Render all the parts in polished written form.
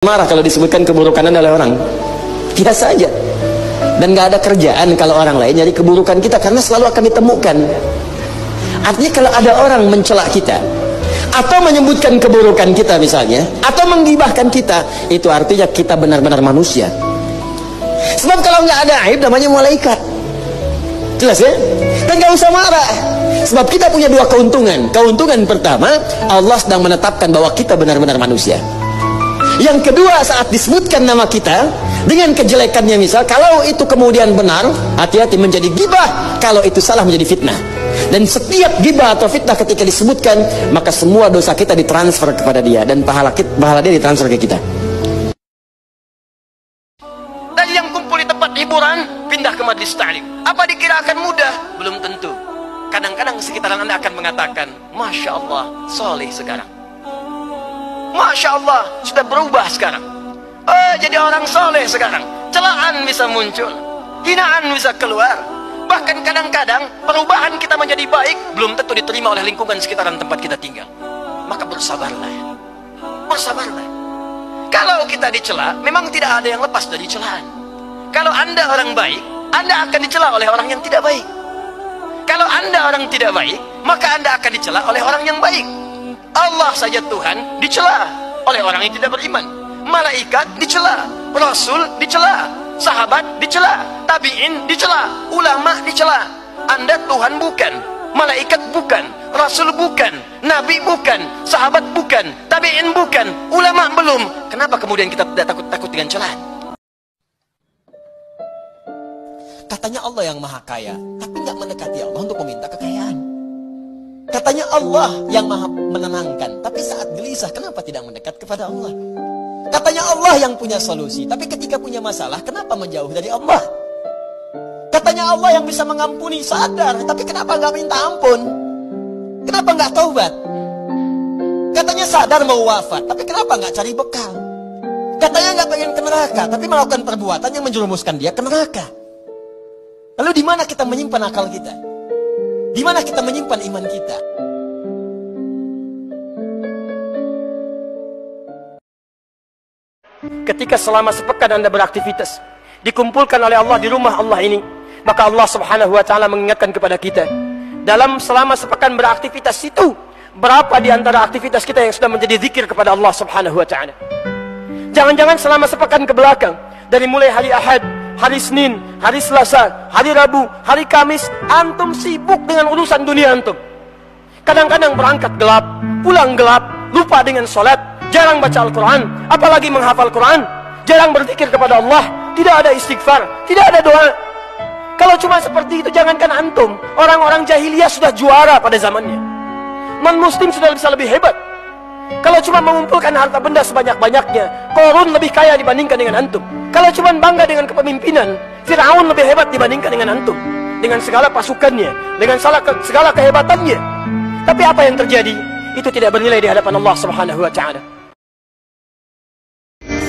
Marah kalau disebutkan keburukan Anda oleh orang. Biasa aja. Dan gak ada kerjaan kalau orang lain nyari keburukan kita, karena selalu akan ditemukan. Artinya kalau ada orang mencela kita atau menyebutkan keburukan kita misalnya, atau menggibahkan kita, itu artinya kita benar-benar manusia. Sebab kalau nggak ada aib namanya malaikat. Jelas ya? Dan gak usah marah. Sebab kita punya dua keuntungan. Keuntungan pertama, Allah sedang menetapkan bahwa kita benar-benar manusia. Yang kedua, saat disebutkan nama kita dengan kejelekannya misal, kalau itu kemudian benar, hati-hati menjadi gibah. Kalau itu salah menjadi fitnah. Dan setiap gibah atau fitnah ketika disebutkan, maka semua dosa kita ditransfer kepada dia, dan pahala dia ditransfer ke kita. Dan yang kumpul di tempat hiburan pindah ke majlis ta'lim, apa dikira akan mudah? Belum tentu. Kadang-kadang sekitaran Anda akan mengatakan, Masya Allah, soleh sekarang. Masya Allah, sudah berubah sekarang. Jadi orang soleh sekarang. Celaan bisa muncul, hinaan bisa keluar. Bahkan kadang-kadang perubahan kita menjadi baik belum tentu diterima oleh lingkungan sekitaran tempat kita tinggal. Maka bersabarlah. Bersabarlah. Kalau kita dicela, memang tidak ada yang lepas dari celaan. Kalau Anda orang baik, Anda akan dicela oleh orang yang tidak baik. Kalau Anda orang tidak baik, maka Anda akan dicela oleh orang yang baik. Allah saja Tuhan dicela oleh orang yang tidak beriman. Malaikat dicela, Rasul dicela, sahabat dicela, tabi'in dicela, ulama dicela. Anda Tuhan bukan, malaikat bukan, Rasul bukan, Nabi bukan, sahabat bukan, tabi'in bukan, ulama belum. Kenapa kemudian kita tidak takut-takut dengan celaan? Katanya Allah yang maha kaya, tapi nggak mendekati Allah untuk meminta kekayaan. Katanya Allah yang maha menenangkan, tapi saat gelisah kenapa tidak mendekat kepada Allah? Katanya Allah yang punya solusi, tapi ketika punya masalah kenapa menjauh dari Allah? Katanya Allah yang bisa mengampuni, sadar, tapi kenapa nggak minta ampun? Kenapa nggak taubat? Katanya sadar mau wafat, tapi kenapa nggak cari bekal? Katanya nggak pengen ke neraka, tapi melakukan perbuatan yang menjerumuskan dia ke neraka. Lalu di mana kita menyimpan akal kita? Di mana kita menyimpan iman kita? Ketika selama sepekan Anda beraktivitas, dikumpulkan oleh Allah di rumah Allah ini, maka Allah Subhanahu wa Ta'ala mengingatkan kepada kita, dalam selama sepekan beraktivitas itu, berapa di antara aktivitas kita yang sudah menjadi zikir kepada Allah Subhanahu wa Ta'ala? Jangan-jangan selama sepekan ke belakang, dari mulai hari Ahad, hari Senin, hari Selasa, hari Rabu, hari Kamis, antum sibuk dengan urusan dunia antum. Kadang-kadang berangkat gelap, pulang gelap, lupa dengan sholat, jarang baca Al-Quran, apalagi menghafal Quran, jarang berzikir kepada Allah, tidak ada istighfar, tidak ada doa. Kalau cuma seperti itu, jangankan antum, orang-orang jahiliyah sudah juara pada zamannya. Non-muslim sudah bisa lebih hebat. Kalau cuma mengumpulkan harta benda sebanyak-banyaknya, Qarun lebih kaya dibandingkan dengan antum. Kalau cuma bangga dengan kepemimpinan, Fir'aun lebih hebat dibandingkan dengan antum, dengan segala pasukannya, dengan segala kehebatannya. Tapi apa yang terjadi? Itu tidak bernilai di hadapan Allah Subhanahu wa Ta'ala.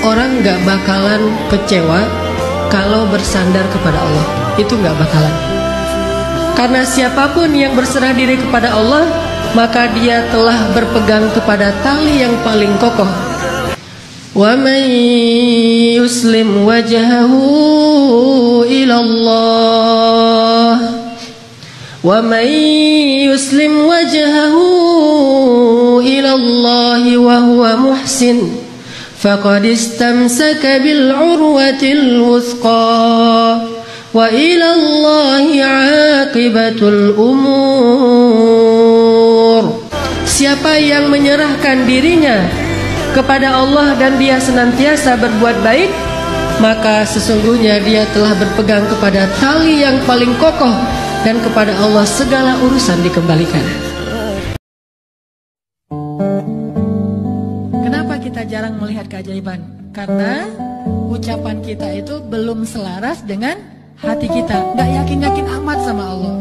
Orang gak bakalan kecewa kalau bersandar kepada Allah. Itu gak bakalan. Karena siapapun yang berserah diri kepada Allah, maka dia telah berpegang kepada tali yang paling kokoh. Wa man yuslim wajhahu ila Allah, wa man yuslim wajhahu ila Allah wa huwa muhsin, faqad istamsaka bil urwatil wuthqa, wa ila Allahi aqibatul umur. Siapa yang menyerahkan dirinya kepada Allah dan dia senantiasa berbuat baik, maka sesungguhnya dia telah berpegang kepada tali yang paling kokoh, dan kepada Allah segala urusan dikembalikan. Kenapa kita jarang melihat keajaiban? Karena ucapan kita itu belum selaras dengan hati kita, gak yakin-yakin amat sama Allah.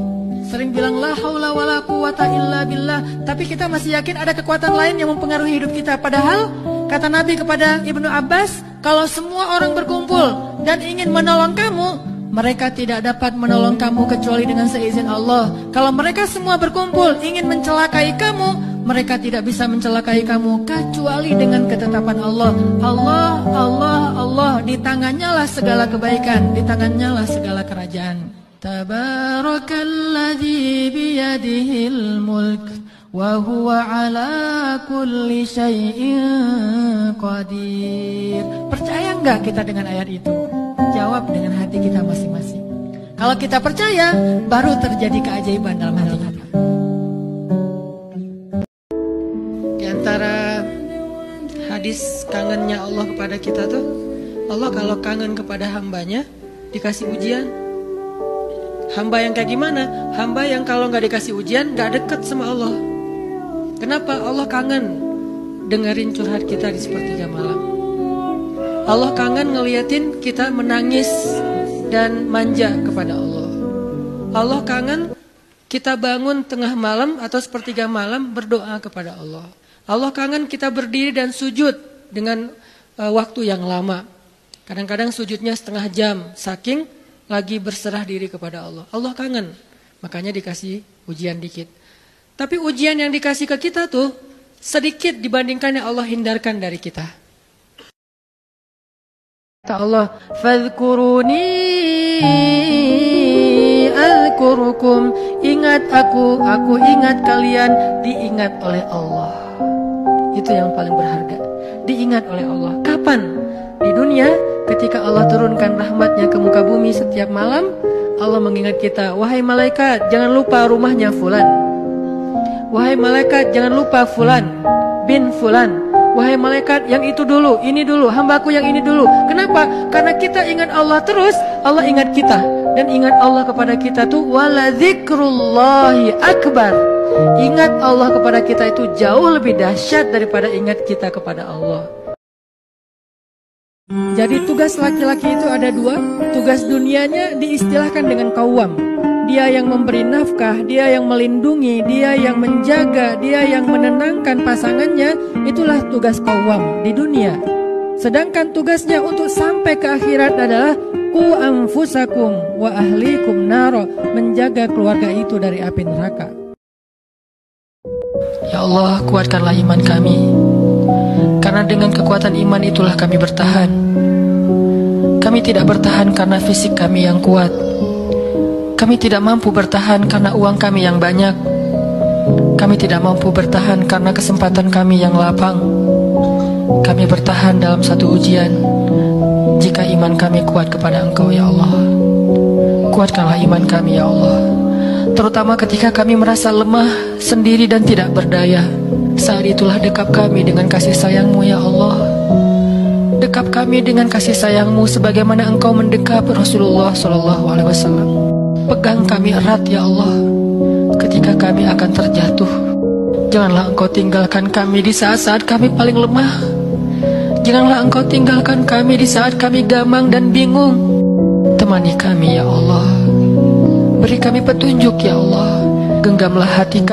Sering bilang la haula wala quwata illa billah, tapi kita masih yakin ada kekuatan lain yang mempengaruhi hidup kita. Padahal kata Nabi kepada Ibnu Abbas, kalau semua orang berkumpul dan ingin menolong kamu, mereka tidak dapat menolong kamu kecuali dengan seizin Allah. Kalau mereka semua berkumpul ingin mencelakai kamu, Mereka tidak bisa mencelakai kamu kecuali dengan ketetapan Allah. Allah, Allah, Allah, di tangannya lah segala kebaikan, di tangannya lah segala kerajaan. Tabarakalladzi biyadihil mulk wa huwa ala kulli syai'in qadir. Percaya enggak kita dengan ayat itu? Jawab dengan hati kita masing-masing. Kalau kita percaya, baru terjadi keajaiban dalam hati kita. Di antara hadis kangennya Allah kepada kita tuh, Allah kalau kangen kepada hambanya dikasih ujian. Hamba yang kayak gimana? Hamba yang kalau nggak dikasih ujian nggak deket sama Allah. Kenapa? Allah kangen dengerin curhat kita di sepertiga malam. Allah kangen ngeliatin kita menangis dan manja kepada Allah. Allah kangen kita bangun tengah malam atau sepertiga malam berdoa kepada Allah. Allah kangen kita berdiri dan sujud dengan waktu yang lama. Kadang-kadang sujudnya setengah jam, saking lagi berserah diri kepada Allah. Allah kangen, makanya dikasih ujian dikit. Tapi ujian yang dikasih ke kita tuh sedikit dibandingkan yang Allah hindarkan dari kita. Kata Allah, "Fadhkuruni azkurukum." Ingat aku ingat kalian, diingat oleh Allah. Itu yang paling berharga. Diingat oleh Allah. Kapan? Di dunia, ketika Allah turunkan rahmatnya ke muka bumi setiap malam, Allah mengingat kita, wahai malaikat, jangan lupa rumahnya fulan. Wahai malaikat, jangan lupa fulan bin fulan. Wahai malaikat, yang itu dulu, ini dulu, hambaku yang ini dulu. Kenapa? Karena kita ingat Allah terus, Allah ingat kita. Dan ingat Allah kepada kita tuh wala dzikrullahi akbar. Ingat Allah kepada kita itu jauh lebih dahsyat daripada ingat kita kepada Allah. Jadi tugas laki-laki itu ada dua. Tugas dunianya diistilahkan dengan qawwam. Dia yang memberi nafkah, dia yang melindungi, dia yang menjaga, dia yang menenangkan pasangannya. Itulah tugas qawwam di dunia. Sedangkan tugasnya untuk sampai ke akhirat adalah qu anfusakum wa ahlikum naro, menjaga keluarga itu dari api neraka. Ya Allah, kuatkanlah iman kami. Karena dengan kekuatan iman itulah kami bertahan. Kami tidak bertahan karena fisik kami yang kuat. Kami tidak mampu bertahan karena uang kami yang banyak. Kami tidak mampu bertahan karena kesempatan kami yang lapang. Kami bertahan dalam satu ujian jika iman kami kuat kepada Engkau, ya Allah. Kuatkanlah iman kami, ya Allah. Terutama ketika kami merasa lemah, sendiri dan tidak berdaya. Saat itulah dekap kami dengan kasih sayang-Mu, ya Allah. Dekap kami dengan kasih sayang-Mu sebagaimana Engkau mendekap Rasulullah SAW. Pegang kami erat, ya Allah, ketika kami akan terjatuh. Janganlah Engkau tinggalkan kami di saat-saat kami paling lemah. Janganlah Engkau tinggalkan kami di saat kami gamang dan bingung. Temani kami, ya Allah. Beri kami petunjuk, ya Allah. Genggamlah hati kami.